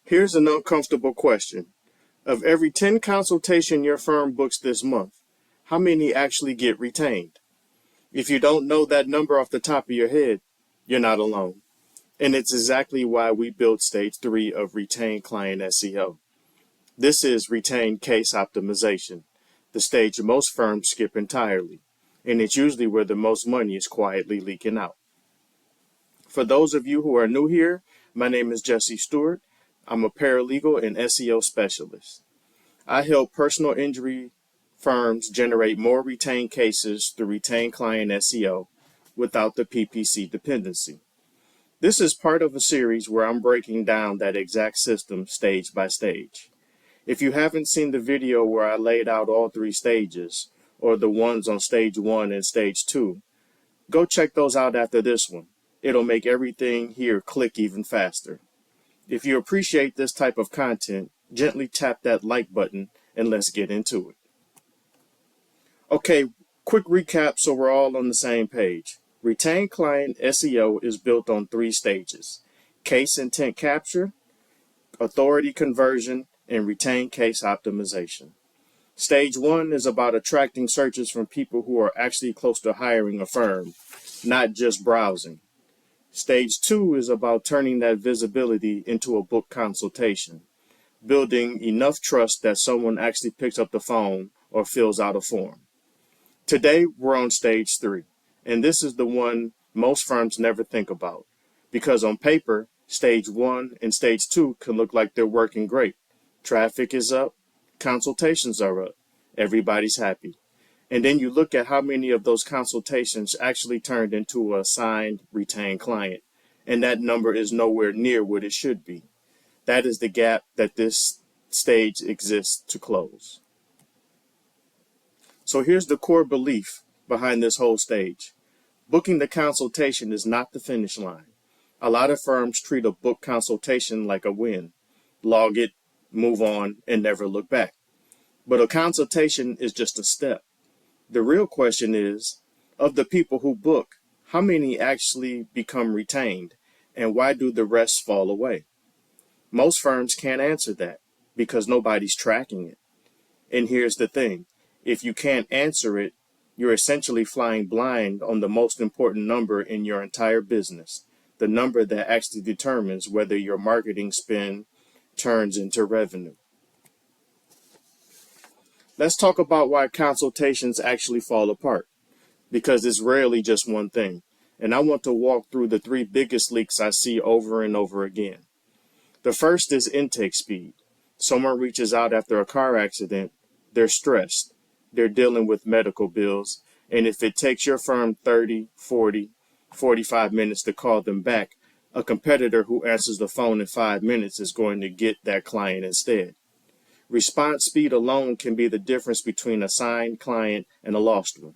Here's an uncomfortable question. Of every 10 consultations your firm books this month, how many actually get retained? If you don't know that number off the top of your head, you're not alone. And it's exactly why we built stage 3 of Retained-Client SEO. This is retained case optimization, the stage most firms skip entirely, and it's usually where the most money is quietly leaking out. For those of you who are new here, my name is Jesse Stewart. I'm a paralegal and SEO specialist. I help personal injury firms generate more retained cases through Retained-Client SEO without the PPC dependency. This is part of a series where I'm breaking down that exact system stage by stage. If you haven't seen the video where I laid out all 3 stages, or the ones on stage 1 and stage 2, go check those out after this one. It'll make everything here click even faster. If you appreciate this type of content, gently tap that like button and let's get into it. Okay, quick recap so we're all on the same page. Retained-Client SEO is built on 3 stages: case intent capture, authority conversion, and retained case optimization. Stage 1 is about attracting searches from people who are actually close to hiring a firm, not just browsing. Stage 2 is about turning that visibility into a book consultation, building enough trust that someone actually picks up the phone or fills out a form. Today, we're on stage 3, and this is the one most firms never think about, because on paper, stage 1 and stage 2 can look like they're working great. Traffic is up, consultations are up, everybody's happy. And then you look at how many of those consultations actually turned into a signed retained client, and that number is nowhere near what it should be. That is the gap that this stage exists to close. So here's the core belief behind this whole stage. Booking the consultation is not the finish line. A lot of firms treat a book consultation like a win. Log it, move on, and never look back. But a consultation is just a step. The real question is, of the people who book, how many actually become retained, and why do the rest fall away? Most firms can't answer that because nobody's tracking it. And here's the thing, if you can't answer it, you're essentially flying blind on the most important number in your entire business, the number that actually determines whether your marketing spend turns into revenue. Let's talk about why consultations actually fall apart, because it's rarely just one thing. And I want to walk through the 3 biggest leaks I see over and over again. The first is intake speed. Someone reaches out after a car accident, they're stressed, they're dealing with medical bills, and if it takes your firm 30, 40, 45 minutes to call them back, a competitor who answers the phone in 5 minutes is going to get that client instead. Response speed alone can be the difference between a signed client and a lost one.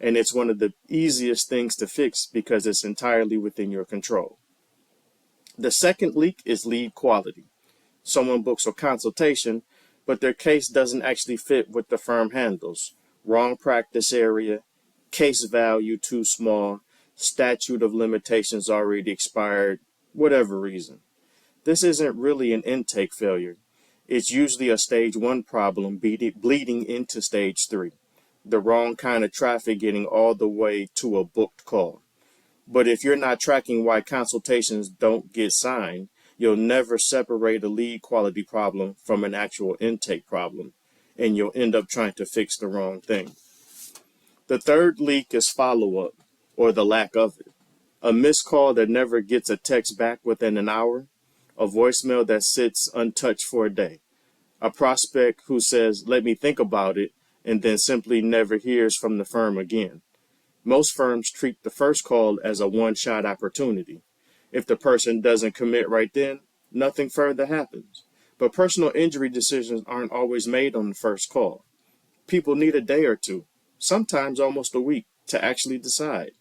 And it's one of the easiest things to fix because it's entirely within your control. The second leak is lead quality. Someone books a consultation, but their case doesn't actually fit what the firm handles. Wrong practice area, case value too small, statute of limitations already expired, whatever reason. This isn't really an intake failure. It's usually a stage 1 problem bleeding into stage 3. The wrong kind of traffic getting all the way to a booked call. But if you're not tracking why consultations don't get signed, you'll never separate a lead quality problem from an actual intake problem, and you'll end up trying to fix the wrong thing. The third leak is follow-up, or the lack of it. A missed call that never gets a text back within an hour, a voicemail that sits untouched for a day, a prospect who says, "Let me think about it," and then simply never hears from the firm again. Most firms treat the first call as a one-shot opportunity. If the person doesn't commit right then, nothing further happens. But personal injury decisions aren't always made on the first call. People need a day or 2, sometimes almost a week, to actually decide.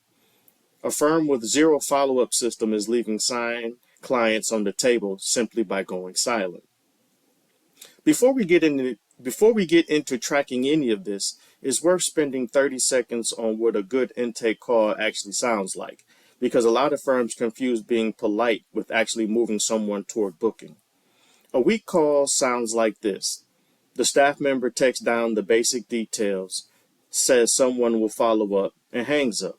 A firm with 0 follow-up system is leaving signed clients on the table simply by going silent. Before we get into tracking any of this, it's worth spending 30 seconds on what a good intake call actually sounds like, because a lot of firms confuse being polite with actually moving someone toward booking. A weak call sounds like this. The staff member takes down the basic details, says someone will follow up, and hangs up.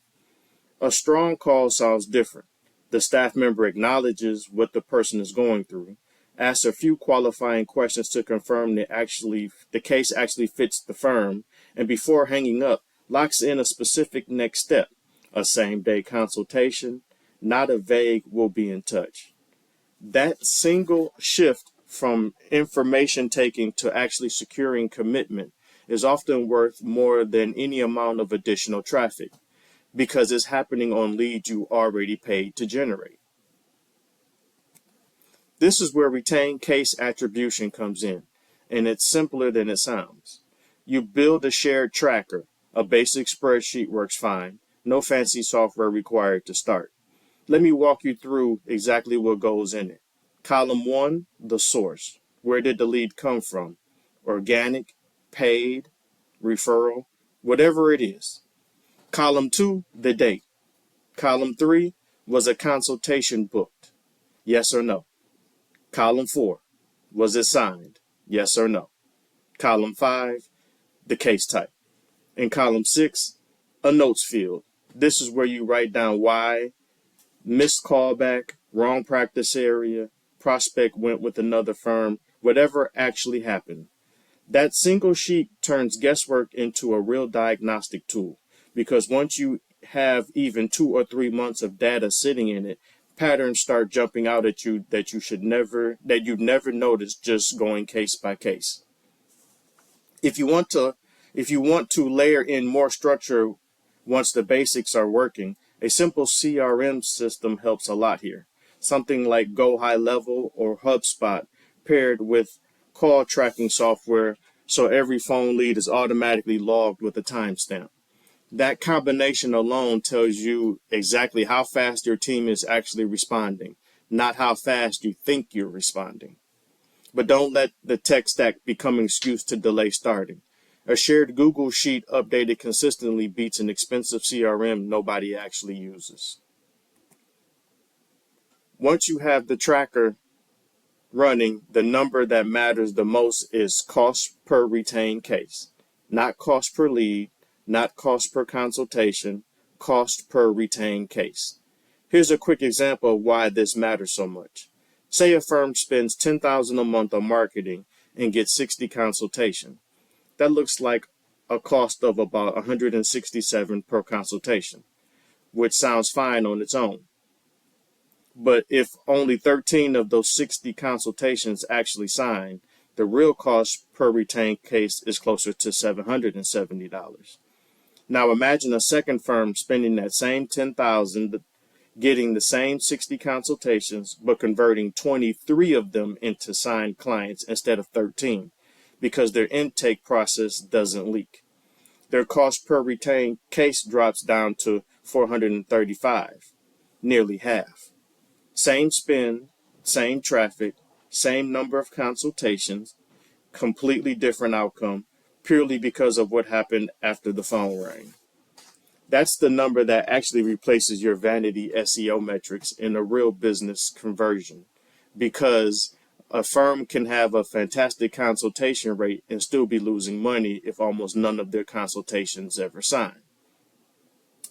A strong call sounds different. The staff member acknowledges what the person is going through, asks a few qualifying questions to confirm the case actually fits the firm, and before hanging up, locks in a specific next step, a same-day consultation, not a vague "we'll be in touch." That single shift from information taking to actually securing commitment is often worth more than any amount of additional traffic because it's happening on leads you already paid to generate. This is where retained case attribution comes in, and it's simpler than it sounds. You build a shared tracker. A basic spreadsheet works fine. No fancy software required to start. Let me walk you through exactly what goes in it. Column 1, the source. Where did the lead come from? Organic, paid, referral, whatever it is. Column 2, the date. Column 3, was a consultation booked? Yes or no? Column 4, was it signed? Yes or no? Column 5, the case type. In column 6, a notes field. This is where you write down why, missed callback, wrong practice area, prospect went with another firm, whatever actually happened. That single sheet turns guesswork into a real diagnostic tool because once you have even 2 or 3 months of data sitting in it, patterns start jumping out at you that you've never noticed just going case by case. If you want to layer in more structure once the basics are working, a simple CRM system helps a lot here. Something like Go High Level or HubSpot paired with call tracking software so every phone lead is automatically logged with a timestamp. That combination alone tells you exactly how fast your team is actually responding, not how fast you think you're responding. But don't let the tech stack become an excuse to delay starting. A shared Google Sheet updated consistently beats an expensive CRM nobody actually uses. Once you have the tracker running, the number that matters the most is cost per retained case, not cost per lead, not cost per consultation, cost per retained case. Here's a quick example of why this matters so much. Say a firm spends $10,000 a month on marketing and gets 60 consultations. That looks like a cost of about $167 per consultation, which sounds fine on its own. But if only 13 of those 60 consultations actually sign, the real cost per retained case is closer to $770. Now imagine a second firm spending that same $10,000, getting the same 60 consultations, but converting 23 of them into signed clients instead of 13, because their intake process doesn't leak. Their cost per retained case drops down to $435, nearly half. Same spend, same traffic, same number of consultations, completely different outcome, purely because of what happened after the phone rang. That's the number that actually replaces your vanity SEO metrics in a real business conversion, because a firm can have a fantastic consultation rate and still be losing money if almost none of their consultations ever sign.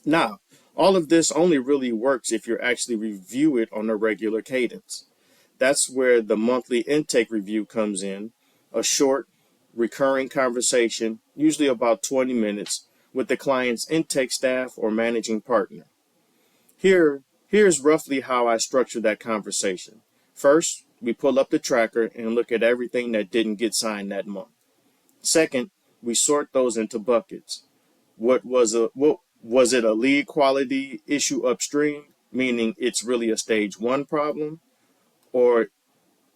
Now, all of this only really works if you actually review it on a regular cadence. That's where the monthly intake review comes in, a short, recurring conversation, usually about 20 minutes, with the client's intake staff or managing partner. Here's roughly how I structure that conversation. First, we pull up the tracker and look at everything that didn't get signed that month. Second, we sort those into buckets. Was it a lead quality issue upstream, meaning it's really a stage 1 problem, or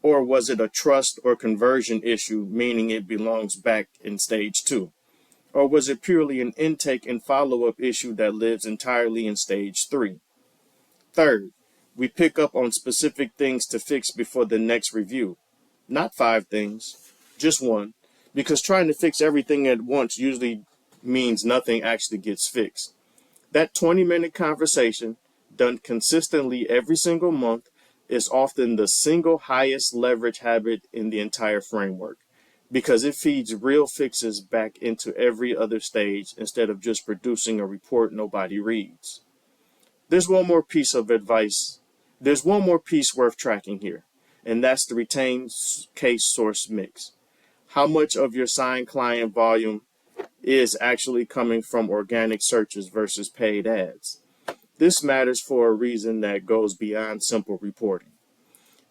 was it a trust or conversion issue, meaning it belongs back in stage 2? Or was it purely an intake and follow-up issue that lives entirely in stage 3? Third, we pick up on specific things to fix before the next review. Not 5 things, just 1, because trying to fix everything at once usually means nothing actually gets fixed. That 20-minute conversation, done consistently every single month, is often the single highest leverage habit in the entire framework because it feeds real fixes back into every other stage instead of just producing a report nobody reads. There's one more piece of advice. There's one more piece worth tracking here, and that's the retained case source mix. How much of your signed client volume is actually coming from organic searches versus paid ads? This matters for a reason that goes beyond simple reporting.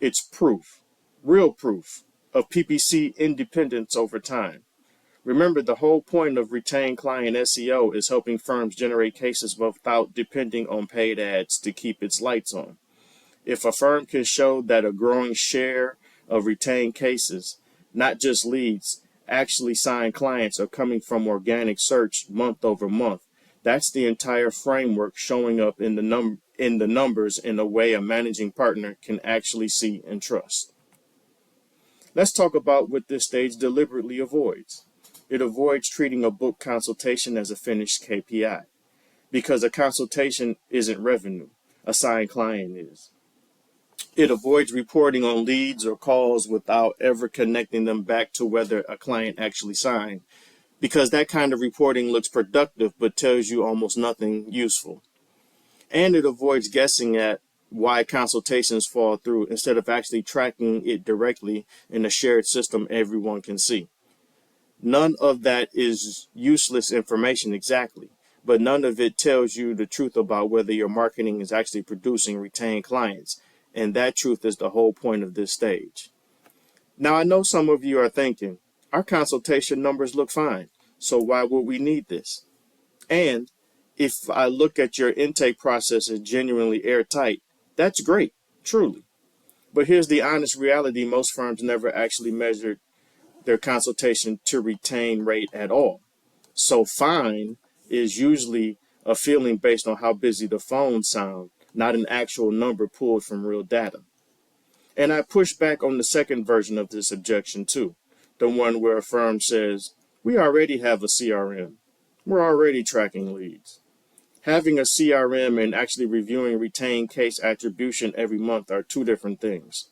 It's proof, real proof, of PPC independence over time. Remember, the whole point of retained client SEO is helping firms generate cases without depending on paid ads to keep its lights on. If a firm can show that a growing share of retained cases, not just leads, actually signed clients are coming from organic search month over month, that's the entire framework showing up in the numbers in a way a managing partner can actually see and trust. Let's talk about what this stage deliberately avoids. It avoids treating a book consultation as a finished KPI because a consultation isn't revenue, a signed client is. It avoids reporting on leads or calls without ever connecting them back to whether a client actually signed, because that kind of reporting looks productive but tells you almost nothing useful. And it avoids guessing at why consultations fall through instead of actually tracking it directly in a shared system everyone can see. None of that is useless information exactly, but none of it tells you the truth about whether your marketing is actually producing retained clients, and that truth is the whole point of this stage. Now, I know some of you are thinking, our consultation numbers look fine, so why would we need this? And if I look at your intake process as genuinely airtight, that's great, truly. But here's the honest reality: most firms never actually measured their consultation to retain rate at all. So fine is usually a feeling based on how busy the phones sound, not an actual number pulled from real data. And I push back on the second version of this objection too, the one where a firm says, we already have a CRM. We're already tracking leads. Having a CRM and actually reviewing retained case attribution every month are two different things.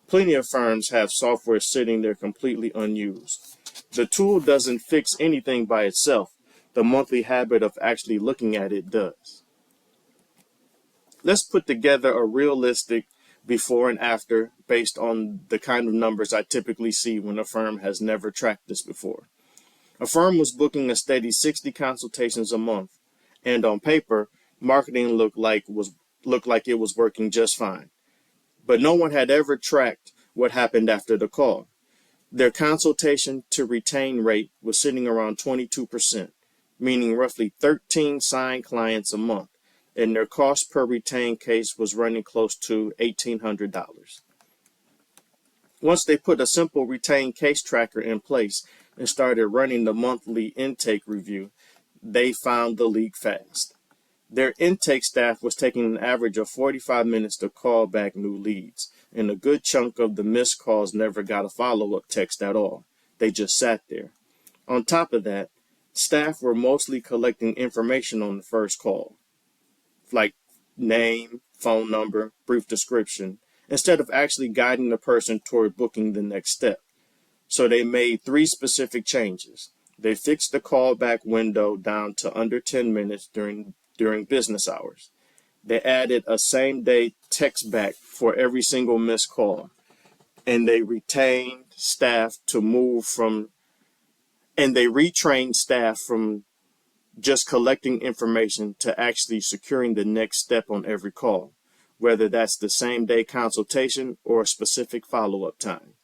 Plenty of firms have software sitting there completely unused. The tool doesn't fix anything by itself. The monthly habit of actually looking at it does. Let's put together a realistic before and after based on the kind of numbers I typically see when a firm has never tracked this before. A firm was booking a steady 60 consultations a month, and on paper, marketing looked like it was working just fine. But no one had ever tracked what happened after the call. Their consultation to retain rate was sitting around 22%, meaning roughly 13 signed clients a month, and their cost per retained case was running close to $1,800. Once they put a simple retained case tracker in place and started running the monthly intake review, they found the leak fast. Their intake staff was taking an average of 45 minutes to call back new leads, and a good chunk of the missed calls never got a follow-up text at all. They just sat there. On top of that, staff were mostly collecting information on the first call, like name, phone number, brief description, instead of actually guiding the person toward booking the next step. So they made 3 specific changes. They fixed the callback window down to under 10 minutes during business hours. They added a same-day text back for every single missed call. And they retrained staff from just collecting information to actually securing the next step on every call, whether that's the same-day consultation or a specific follow-up time.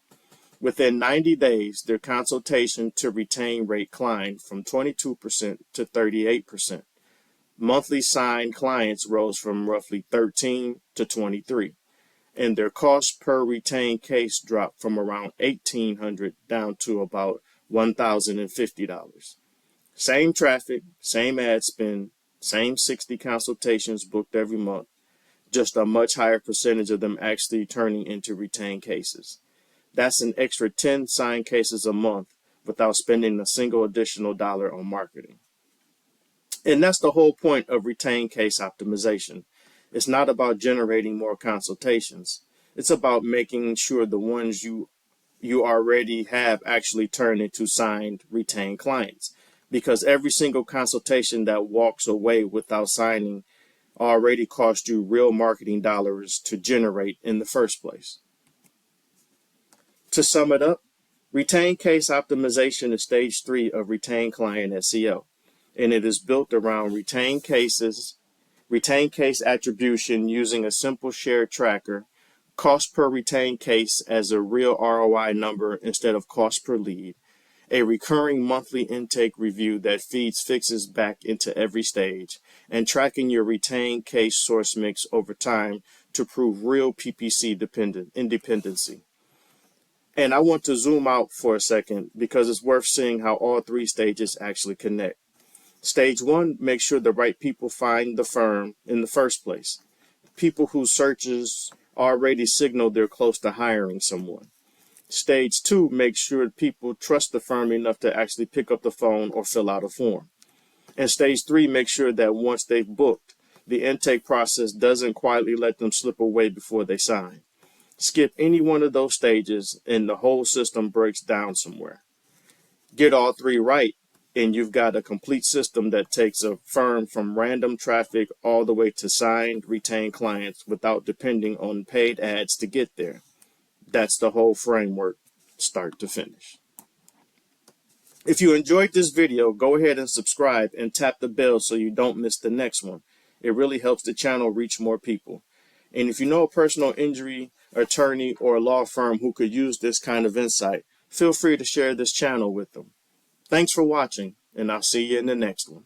Within 90 days, their consultation to retain rate climbed from 22% to 38%. Monthly signed clients rose from roughly 13 to 23, and their cost per retained case dropped from around $1,800 down to about $1,050. Same traffic, same ad spend, same 60 consultations booked every month, just a much higher percentage of them actually turning into retained cases. That's an extra 10 signed cases a month without spending a single additional dollar on marketing. And that's the whole point of retained case optimization. It's not about generating more consultations. It's about making sure the ones you already have actually turn into signed retained clients. Because every single consultation that walks away without signing already cost you real marketing dollars to generate in the first place. To sum it up, retained case optimization is stage 3 of retained client SEO, and it is built around retained case attribution using a simple shared tracker, cost per retained case as a real ROI number instead of cost per lead, a recurring monthly intake review that feeds fixes back into every stage, and tracking your retained case source mix over time to prove real PPC independency. And I want to zoom out for a second because it's worth seeing how all 3 stages actually connect. Stage 1, make sure the right people find the firm in the first place. People whose searches already signal they're close to hiring someone. Stage 2, make sure people trust the firm enough to actually pick up the phone or fill out a form. And stage 3, make sure that once they've booked, the intake process doesn't quietly let them slip away before they sign. Skip any one of those stages and the whole system breaks down somewhere. Get all 3 right, and you've got a complete system that takes a firm from random traffic all the way to signed, retained clients without depending on paid ads to get there. That's the whole framework, start to finish. If you enjoyed this video, go ahead and subscribe and tap the bell so you don't miss the next one. It really helps the channel reach more people. And if you know a personal injury attorney or a law firm who could use this kind of insight, feel free to share this channel with them. Thanks for watching, and I'll see you in the next one.